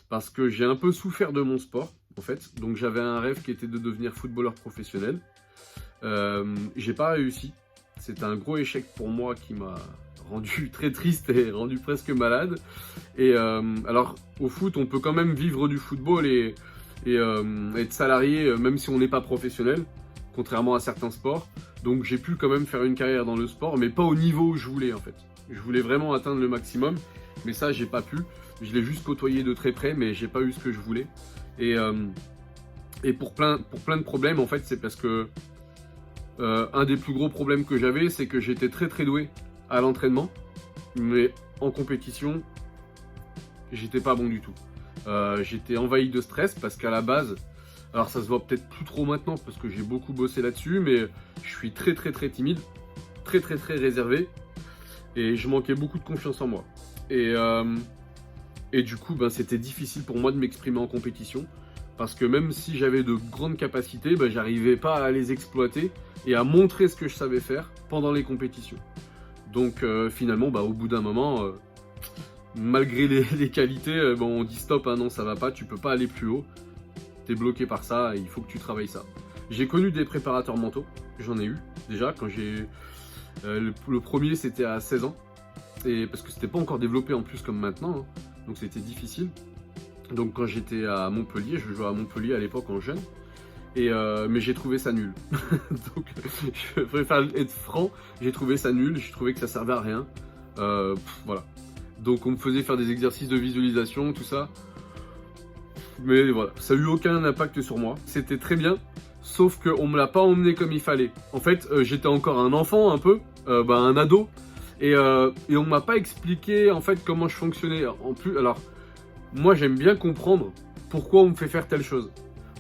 parce que j'ai un peu souffert de mon sport, en fait. Donc j'avais un rêve qui était de devenir footballeur professionnel. J'ai pas réussi. C'était un gros échec pour moi qui m'a rendu très triste et rendu presque malade. Et alors, au foot, on peut quand même vivre du football et être salarié, même si on n'est pas professionnel, contrairement à certains sports. Donc j'ai pu quand même faire une carrière dans le sport, mais pas au niveau où je voulais en fait. Je voulais vraiment atteindre le maximum, mais ça j'ai pas pu. Je l'ai juste côtoyé de très près, mais j'ai pas eu ce que je voulais. Et, euh, et pour plein de problèmes en fait, c'est parce que un des plus gros problèmes que j'avais, c'est que j'étais très très doué à l'entraînement, mais en compétition, j'étais pas bon du tout. J'étais envahi de stress parce qu'à la base, alors ça se voit peut-être plus trop maintenant parce que j'ai beaucoup bossé là-dessus, mais je suis très très très timide, très très très réservé et je manquais beaucoup de confiance en moi. Et, euh, et du coup, ben, c'était difficile pour moi de m'exprimer en compétition parce que même si j'avais de grandes capacités, ben, j'arrivais pas à les exploiter et à montrer ce que je savais faire pendant les compétitions. Donc finalement, ben, au bout d'un moment, malgré les qualités, bon, on dit stop, hein, non ça va pas, tu peux pas aller plus haut. T'es bloqué par ça et il faut que tu travailles ça. J'ai connu des préparateurs mentaux, j'en ai eu déjà quand j'ai... le premier c'était à 16 ans, et parce que c'était pas encore développé en plus comme maintenant, hein, donc c'était difficile. Donc quand j'étais à Montpellier, je jouais à Montpellier à l'époque en jeune, mais j'ai trouvé ça nul. Donc je préfère être franc, j'ai trouvé ça nul, j'ai trouvé que ça servait à rien. Voilà. Donc on me faisait faire des exercices de visualisation, tout ça. Mais voilà, ça n'a eu aucun impact sur moi. C'était très bien, sauf qu'on me l'a pas emmené comme il fallait. En fait, j'étais encore un enfant un peu, un ado, et on m'a pas expliqué en fait comment je fonctionnais. En plus, alors moi j'aime bien comprendre pourquoi on me fait faire telle chose.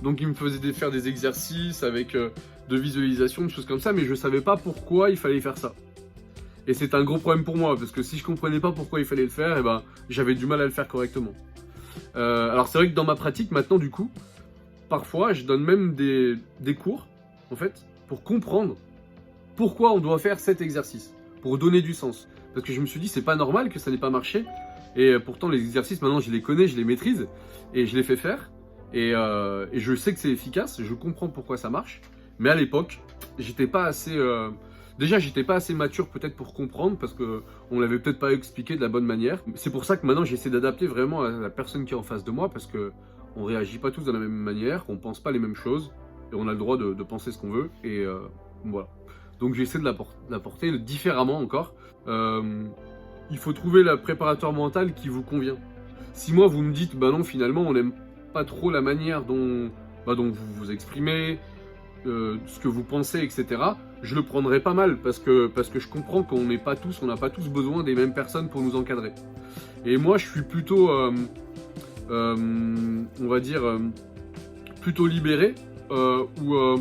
Donc il me faisait faire des exercices avec de visualisation, des choses comme ça, mais je savais pas pourquoi il fallait faire ça. Et c'est un gros problème pour moi, parce que si je comprenais pas pourquoi il fallait le faire, et ben j'avais du mal à le faire correctement. Alors c'est vrai que dans ma pratique maintenant du coup, parfois je donne même des cours en fait pour comprendre pourquoi on doit faire cet exercice, pour donner du sens. Parce que je me suis dit c'est pas normal que ça n'ait pas marché et pourtant les exercices maintenant je les connais, je les maîtrise et je les fais faire et je sais que c'est efficace, je comprends pourquoi ça marche. Mais à l'époque j'étais pas assez déjà, j'étais pas assez mature peut-être pour comprendre parce que on l'avait peut-être pas expliqué de la bonne manière. C'est pour ça que maintenant j'essaie d'adapter vraiment à la personne qui est en face de moi parce que on réagit pas tous de la même manière, on pense pas les mêmes choses et on a le droit de penser ce qu'on veut et voilà. Donc j'essaie de l'apporter différemment encore. Il faut trouver le préparateur mental qui vous convient. Si moi vous me dites bah non finalement on n'aime pas trop la manière dont vous vous exprimez, ce que vous pensez, etc., je le prendrai pas mal parce que je comprends qu'on n'a pas tous besoin des mêmes personnes pour nous encadrer. Et moi, je suis plutôt, on va dire, plutôt libéré, où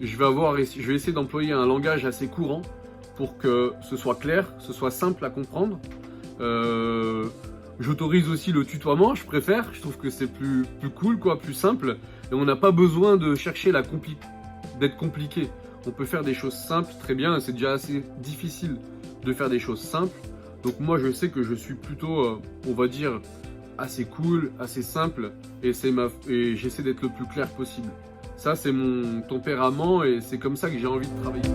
je vais essayer d'employer un langage assez courant pour que ce soit clair, ce soit simple à comprendre. J'autorise aussi le tutoiement, je préfère, je trouve que c'est plus cool, quoi, plus simple, et on n'a pas besoin de chercher d'être compliqué. On peut faire des choses simples très bien, c'est déjà assez difficile de faire des choses simples. Donc moi je sais que je suis plutôt, on va dire, assez cool, assez simple, et j'essaie d'être le plus clair possible. Ça c'est mon tempérament et c'est comme ça que j'ai envie de travailler.